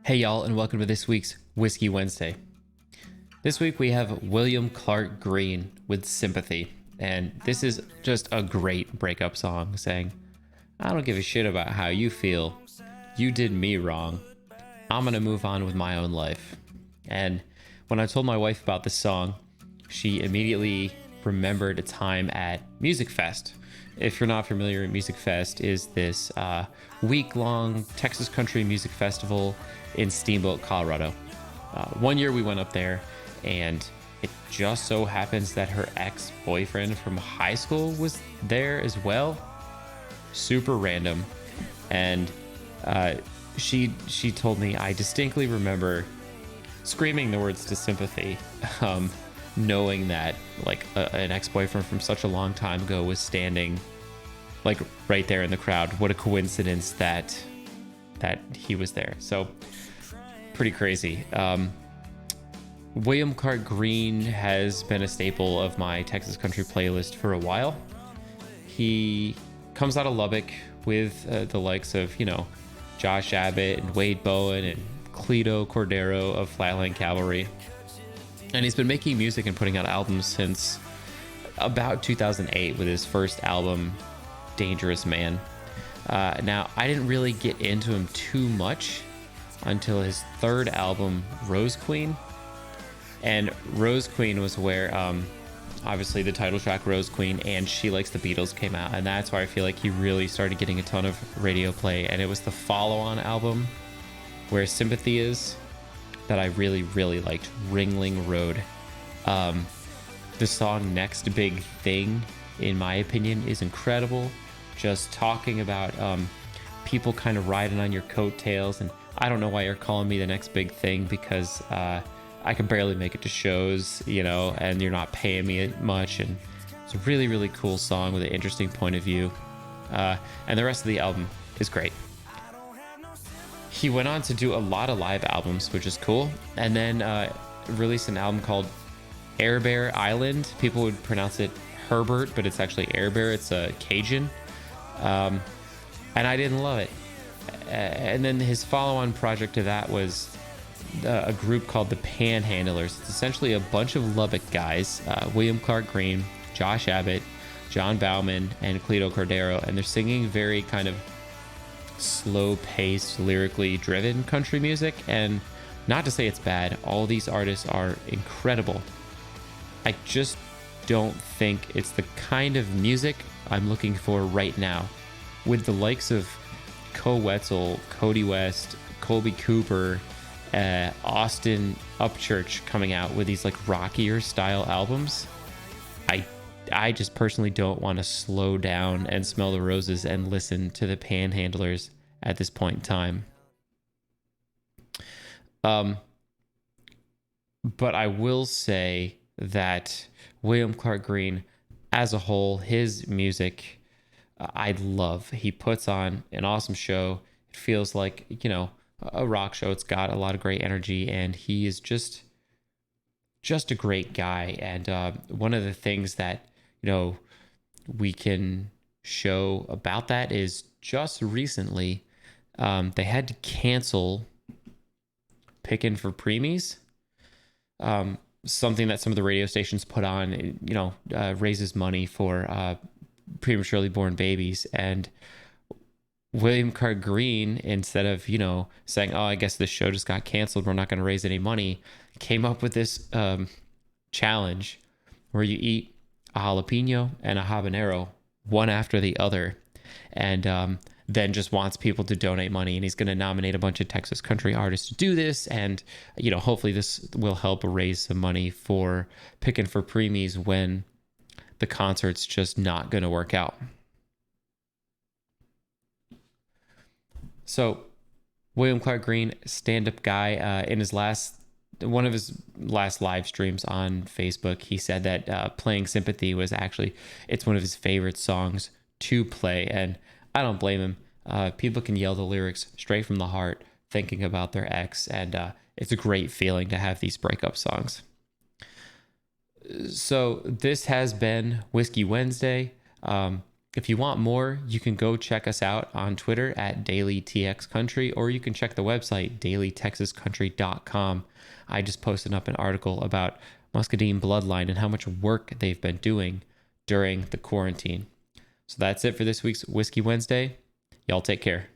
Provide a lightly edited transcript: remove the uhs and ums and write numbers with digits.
Hey y'all, and welcome to this week's Whiskey Wednesday. This week we have William Clark Green with Sympathy, and this is just a great breakup song saying, I don't give a shit about how you feel. You did me wrong. I'm gonna move on with my own life. And when I told my wife about this song, she immediately remembered a time at Music Fest. If you're not familiar, Music Fest is this week-long Texas country music festival in Steamboat, Colorado. One year we went up there, and it just so happens that her ex-boyfriend from high school was there as well. Super random. And she told me, I distinctly remember screaming the words to Sympathy, knowing that like an ex-boyfriend from such a long time ago was standing like right there in the crowd. What a coincidence that he was there. So pretty crazy. William Clark Green has been a staple of my Texas country playlist for a while. He comes out of Lubbock with the likes of, Josh Abbott and Wade Bowen and Cleto Cordero of Flatland Cavalry. And he's been making music and putting out albums since about 2008 with his first album, Dangerous Man. Now, I didn't really get into him too much until his third album, Rose Queen. And Rose Queen was where, obviously, the title track, Rose Queen, and She Likes the Beatles came out. And that's where I feel like he really started getting a ton of radio play. And it was the follow-on album where Sympathy is that I really, really liked, Ringling Road. The song Next Big Thing, in my opinion, is incredible. Just talking about people kind of riding on your coattails. And I don't know why you're calling me the next big thing, because I can barely make it to shows, and you're not paying me much. And it's a really, really cool song with an interesting point of view. And the rest of the album is great. He went on to do a lot of live albums, which is cool. And then released an album called Air Bear Island. People would pronounce it Herbert, but it's actually Air Bear. It's a Cajun. And I didn't love it. And then his follow-on project to that was a group called the Panhandlers. It's essentially a bunch of Lubbock guys, William Clark Green, Josh Abbott, John Bauman, and Cleto Cordero, and they're singing very kind of slow-paced, lyrically driven country music. And not to say it's bad, all these artists are incredible. I just don't think it's the kind of music I'm looking for right now. With the likes of Co Wetzel, Cody West, Colby Cooper, Austin Upchurch coming out with these like rockier style albums, I just personally don't want to slow down and smell the roses and listen to the Panhandlers at this point in time. But I will say that William Clark Green, as a whole, his music, I love. He puts on an awesome show. It feels like, a rock show. It's got a lot of great energy, and he is just a great guy. And one of the things that, we can show about that is just recently, they had to cancel Pickin' for Preemies. Something that some of the radio stations put on, raises money for prematurely born babies. And William Clark Green, instead of, saying, oh, I guess this show just got canceled, we're not going to raise any money, came up with this challenge where you eat a jalapeno and a habanero one after the other, and then just wants people to donate money. And he's going to nominate a bunch of Texas country artists to do this. And, hopefully this will help raise some money for Pickin' for Preemies when the concert's just not going to work out. So William Clark Green, stand-up guy, in one of his last live streams on Facebook, he said that playing Sympathy was it's one of his favorite songs to play. And I don't blame him. People can yell the lyrics straight from the heart, thinking about their ex, and it's a great feeling to have these breakup songs. So this has been Whiskey Wednesday. If you want more, you can go check us out on Twitter at DailyTXCountry, or you can check the website, dailytexascountry.com. I just posted up an article about Muscadine Bloodline and how much work they've been doing during the quarantine. So that's it for this week's Whiskey Wednesday. Y'all take care.